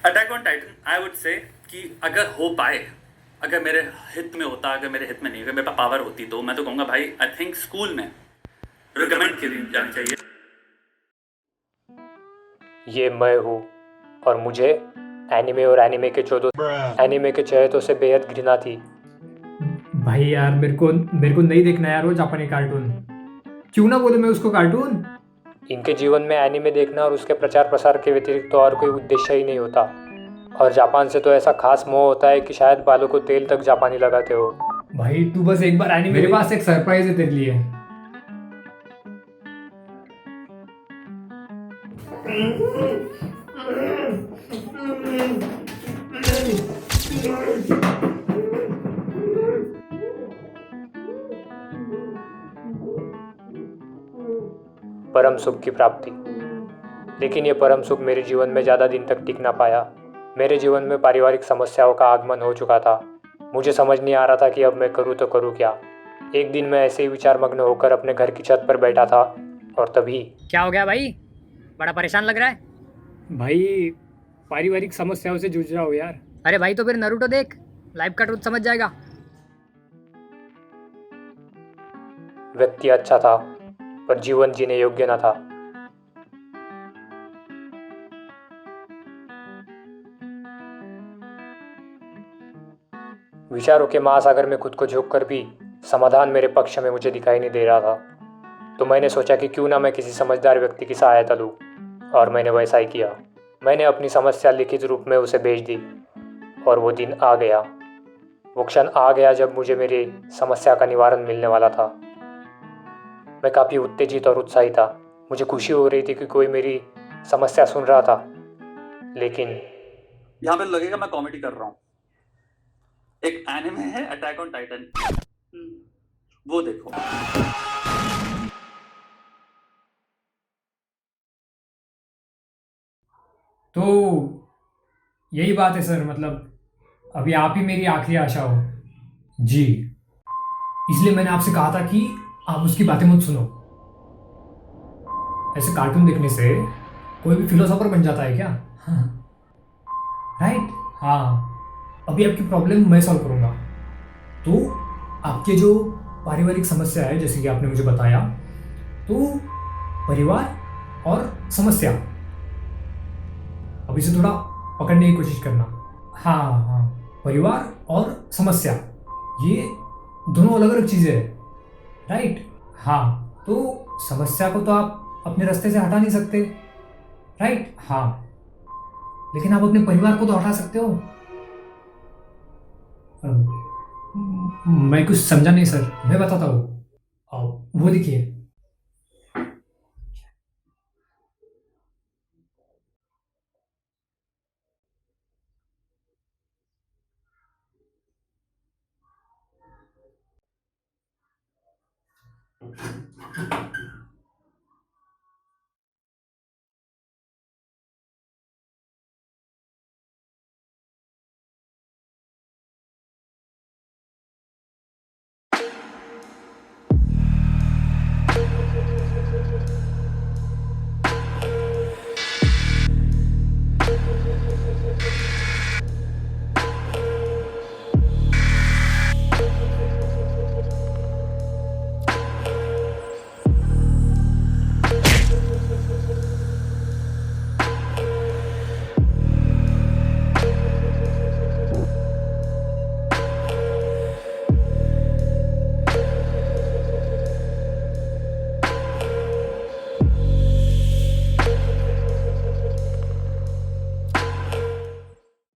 Attack on Titan I would say कि अगर हो पाए, अगर मेरे हित में होता, अगर मेरे हित में नहीं, अगर मेरे पास पावर होती, तो मैं तो कहूँगा भाई आई थिंक स्कूल में रिकमेंड की जानी चाहिए। ये मैं हूँ और मुझे एनिमे और एनिमे के चहेतों से बेहद घृणा थी। भाई यार मेरे को नहीं देखना यार वो जापानी कार्टून। क्यों ना बोले मैं उसको कार्टून। इनके जीवन में एनिमे देखना और उसके प्रचार प्रसार के व्यतिरिक्त तो और कोई उद्देश्य ही नहीं होता। और जापान से तो ऐसा खास मोह होता है कि शायद बालों को तेल तक जापानी लगाते हो। भाई तू बस एक बार एनिमे, मेरे पास एक सरप्राइज है तेरे लिए। परम सुख की प्राप्ति। लेकिन ये परम सुख मेरे जीवन में ज़्यादा दिन तक टिक ना पाया। मेरे जीवन में पारिवारिक समस्याओं का आगमन हो चुका था। मुझे समझ नहीं आ रहा था कि अब मैं करूँ तो करूँ क्या। एक दिन मैं ऐसे ही विचारमग्न होकर अपने घर की छत पर बैठा था और तभी क्या हो गया भाई? बड़ा परेशान लग रहा है। भाई पारिवारिक समस्याओं से जूझ रहा हो यार। अरे भाई तो फिर नरूटो देख, लाइफ का ट्रुथ समझ जाएगा। व्यक्ति अच्छा था पर जीवन जीने योग्य न था। विचारों के महासागर में खुद को झोंक कर भी समाधान मेरे पक्ष में मुझे दिखाई नहीं दे रहा था। तो मैंने सोचा कि क्यों ना मैं किसी समझदार व्यक्ति की सहायता लूँ, और मैंने वैसा ही किया। मैंने अपनी समस्या लिखित रूप में उसे भेज दी और वो दिन आ गया, वो क्षण आ गया जब मुझे मेरी समस्या का निवारण मिलने वाला था। मैं काफ़ी उत्तेजित और उत्साहित था। मुझे खुशी हो रही थी कि कोई मेरी समस्या सुन रहा था। लेकिन यहाँ पे लगेगा मैं कॉमेडी कर रहा हूँ। एक एनिमे है अटैक ऑन टाइटन, वो देखो। तो यही बात है सर, मतलब अभी आप ही मेरी आखिरी आशा हो जी। इसलिए मैंने आपसे कहा था कि आप उसकी बातें मत सुनो। ऐसे कार्टून देखने से कोई भी फिलोसोफर बन जाता है क्या? हाँ, राइट। हाँ, अभी आपकी प्रॉब्लम मैं सॉल्व करूंगा। तो आपके जो पारिवारिक समस्या है, जैसे कि आपने मुझे बताया, तो परिवार और समस्या, अभी से थोड़ा पकड़ने की कोशिश करना। हाँ हाँ, परिवार और समस्या, ये दोनों अलग अलग चीज़ें हैं, राइट। हाँ, तो समस्या को तो आप अपने रास्ते से हटा नहीं सकते, राइट। हाँ, लेकिन आप अपने परिवार को तो हटा सकते हो। मैं कुछ समझा नहीं सर, मैं बताता हूँ। वो देखिए।